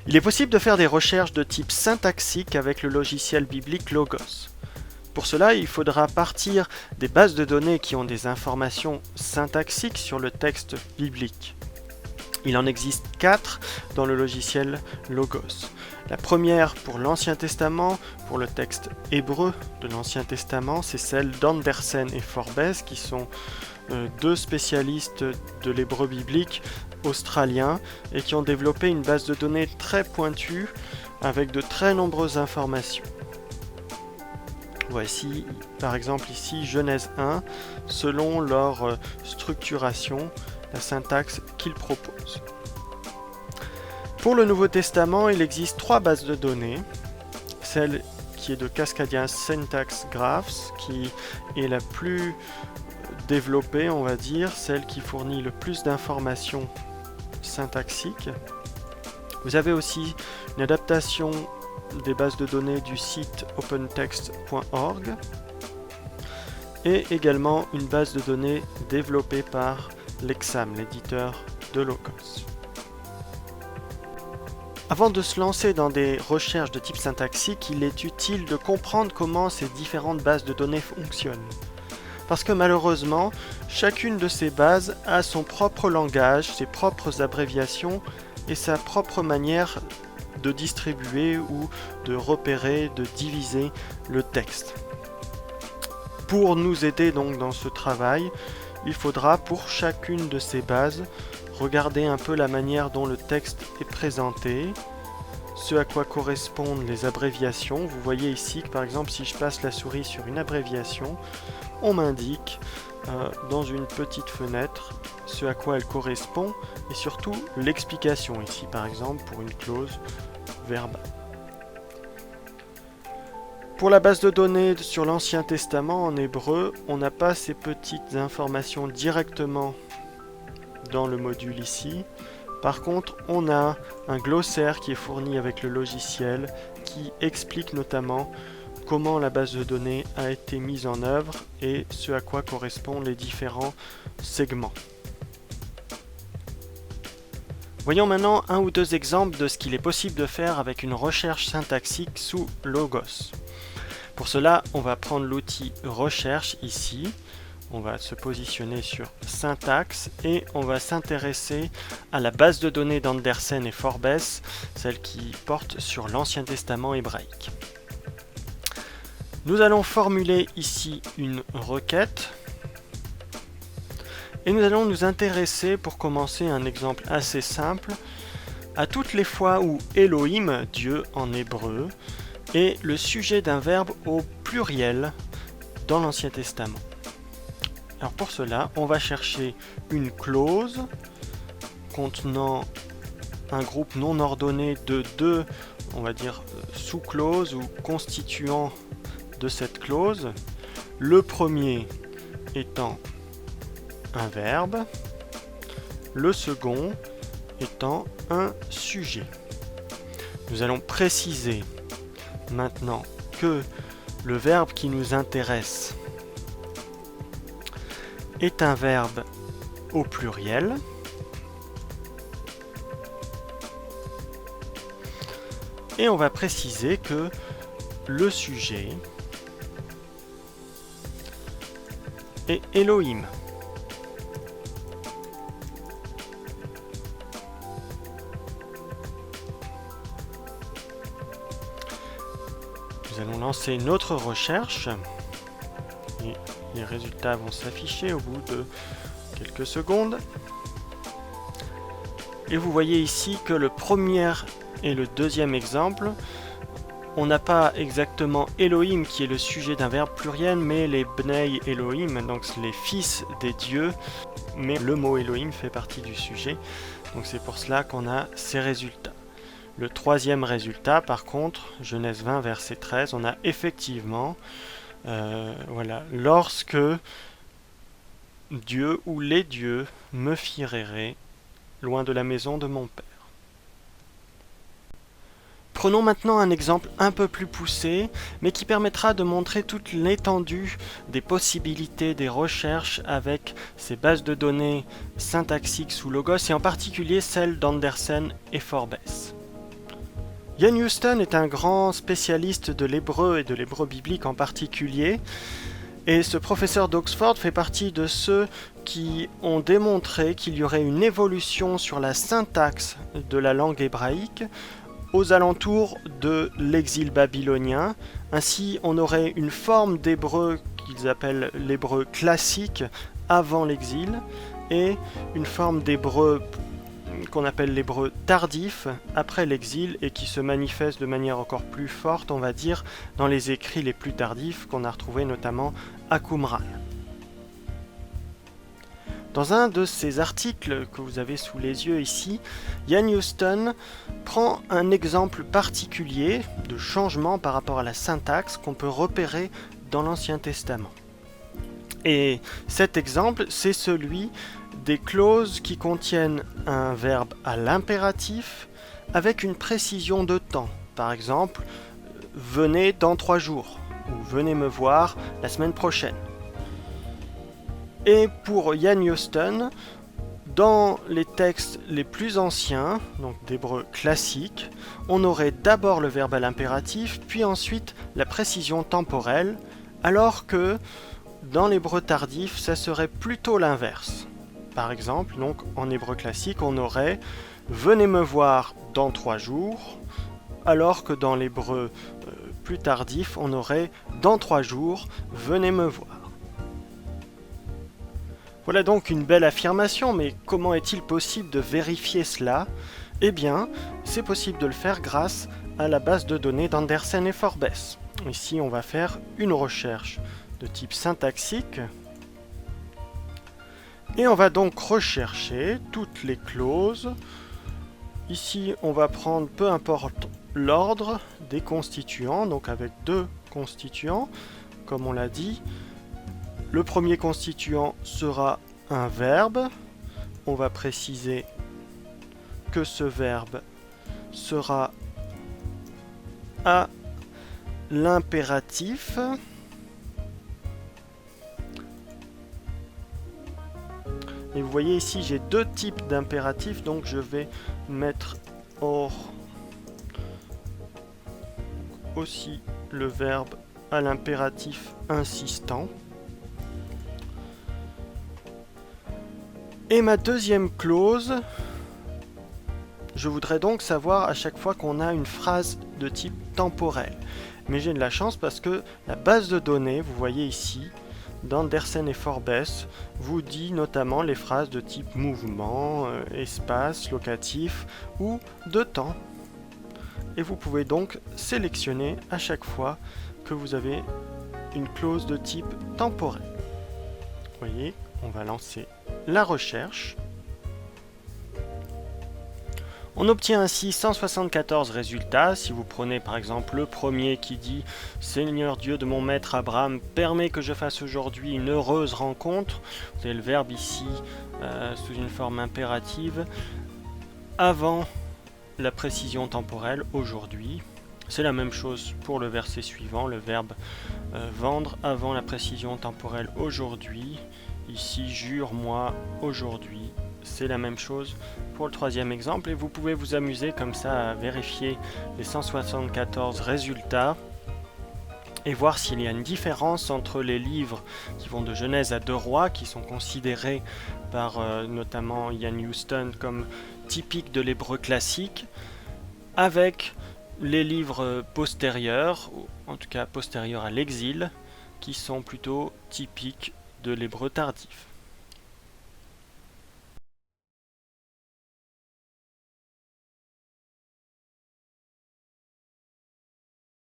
Il est possible de faire des recherches de type syntaxique avec le logiciel biblique Logos. Pour cela, il faudra partir des bases de données qui ont des informations syntaxiques sur le texte biblique. Il en existe 4 dans le logiciel Logos. La première pour l'Ancien Testament, pour le texte hébreu de l'Ancien Testament, c'est celle d'Andersen et Forbes, qui sont deux spécialistes de l'hébreu biblique australiens et qui ont développé une base de données très pointue avec de très nombreuses informations. Voici par exemple ici Genèse 1, selon leur structuration, la syntaxe qu'ils proposent. Pour le Nouveau Testament, il existe 3 bases de données. Celle qui est de Cascadian Syntax Graphs, qui est la plus développée, on va dire, celle qui fournit le plus d'informations syntaxiques. Vous avez aussi une adaptation des bases de données du site opentext.org et également une base de données développée par Lexam, l'éditeur de Logos. Avant de se lancer dans des recherches de type syntaxique, il est utile de comprendre comment ces différentes bases de données fonctionnent. Parce que malheureusement, chacune de ces bases a son propre langage, ses propres abréviations et sa propre manière de distribuer ou de repérer, de diviser le texte. Pour nous aider donc dans ce travail, il faudra pour chacune de ces bases regarder un peu la manière dont le texte est présenté, ce à quoi correspondent les abréviations. Vous voyez ici que par exemple si je passe la souris sur une abréviation, on m'indique dans une petite fenêtre ce à quoi elle correspond et surtout l'explication ici par exemple pour une clause verbale. Pour la base de données sur l'Ancien Testament en hébreu, on n'a pas ces petites informations directement dans le module ici. Par contre, on a un glossaire qui est fourni avec le logiciel qui explique notamment comment la base de données a été mise en œuvre et ce à quoi correspondent les différents segments. Voyons maintenant un ou deux exemples de ce qu'il est possible de faire avec une recherche syntaxique sous Logos. Pour cela, on va prendre l'outil Recherche ici. On va se positionner sur Syntaxe et on va s'intéresser à la base de données d'Andersen et Forbes, celle qui porte sur l'Ancien Testament hébraïque. Nous allons formuler ici une requête et nous allons nous intéresser, pour commencer un exemple assez simple, à toutes les fois où Elohim, Dieu en hébreu, est le sujet d'un verbe au pluriel dans l'Ancien Testament. Alors pour cela, on va chercher une clause contenant un groupe non ordonné de 2, on va dire, sous-clauses ou constituants de cette clause. Le premier étant un verbe, le second étant un sujet. Nous allons préciser maintenant que le verbe qui nous intéresse est un verbe au pluriel. Et on va préciser que le sujet est Elohim. Nous allons lancer notre recherche et les résultats vont s'afficher au bout de quelques secondes. Et vous voyez ici que le premier et le deuxième exemple, on n'a pas exactement Elohim qui est le sujet d'un verbe pluriel, mais les Bnei Elohim, donc les fils des dieux, mais le mot Elohim fait partie du sujet, donc c'est pour cela qu'on a ces résultats. Le troisième résultat, par contre, Genèse 20, verset 13, on a effectivement, lorsque Dieu ou les dieux me firent errer loin de la maison de mon père. Prenons maintenant un exemple un peu plus poussé, mais qui permettra de montrer toute l'étendue des possibilités des recherches avec ces bases de données syntaxiques sous Logos, et en particulier celles d'Andersen et Forbes. Ian Houston est un grand spécialiste de l'hébreu et de l'hébreu biblique en particulier, et ce professeur d'Oxford fait partie de ceux qui ont démontré qu'il y aurait une évolution sur la syntaxe de la langue hébraïque aux alentours de l'exil babylonien. Ainsi, on aurait une forme d'hébreu qu'ils appellent l'hébreu classique avant l'exil et une forme d'hébreu qu'on appelle l'hébreu tardif après l'exil et qui se manifeste de manière encore plus forte, on va dire, dans les écrits les plus tardifs qu'on a retrouvés notamment à Qumran. Dans un de ces articles que vous avez sous les yeux ici, Ian Houston prend un exemple particulier de changement par rapport à la syntaxe qu'on peut repérer dans l'Ancien Testament. Et cet exemple, c'est celui des clauses qui contiennent un verbe à l'impératif avec une précision de temps. Par exemple, venez dans 3 jours ou venez me voir la semaine prochaine. Et pour Ian Houston, dans les textes les plus anciens, donc d'hébreu classique, on aurait d'abord le verbe à l'impératif, puis ensuite la précision temporelle, alors que dans l'hébreu tardif, ça serait plutôt l'inverse. Par exemple, donc, en hébreu classique, on aurait « venez me voir dans 3 jours », alors que dans l'hébreu plus tardif, on aurait « dans 3 jours, venez me voir ». Voilà donc une belle affirmation, mais comment est-il possible de vérifier cela? Eh bien, c'est possible de le faire grâce à la base de données d'Andersen et Forbes. Ici, on va faire une recherche de type syntaxique. Et on va donc rechercher toutes les clauses. Ici, on va prendre, peu importe l'ordre des constituants, donc avec 2 constituants, comme on l'a dit. Le premier constituant sera un verbe. On va préciser que ce verbe sera à l'impératif. Et vous voyez ici, j'ai 2 types d'impératifs, donc je vais mettre hors aussi le verbe à l'impératif insistant. Et ma deuxième clause, je voudrais donc savoir à chaque fois qu'on a une phrase de type temporel. Mais j'ai de la chance parce que la base de données, vous voyez ici, d'Andersen et Forbes, vous dit notamment les phrases de type mouvement, espace, locatif ou de temps. Et vous pouvez donc sélectionner à chaque fois que vous avez une clause de type temporel. Vous voyez, on va lancer la recherche. On obtient ainsi 174 résultats. Si vous prenez par exemple le premier qui dit « Seigneur Dieu de mon maître Abraham, permets que je fasse aujourd'hui une heureuse rencontre », vous avez le verbe ici sous une forme impérative, avant la précision temporelle, aujourd'hui. C'est la même chose pour le verset suivant, le verbe vendre avant la précision temporelle, aujourd'hui. Ici, jure-moi aujourd'hui. C'est la même chose pour le troisième exemple et vous pouvez vous amuser comme ça à vérifier les 174 résultats et voir s'il y a une différence entre les livres qui vont de Genèse à 2 Rois, qui sont considérés par notamment Ian Houston comme typiques de l'hébreu classique, avec les livres postérieurs, ou en tout cas postérieurs à l'exil, qui sont plutôt typiques de l'hébreu tardif.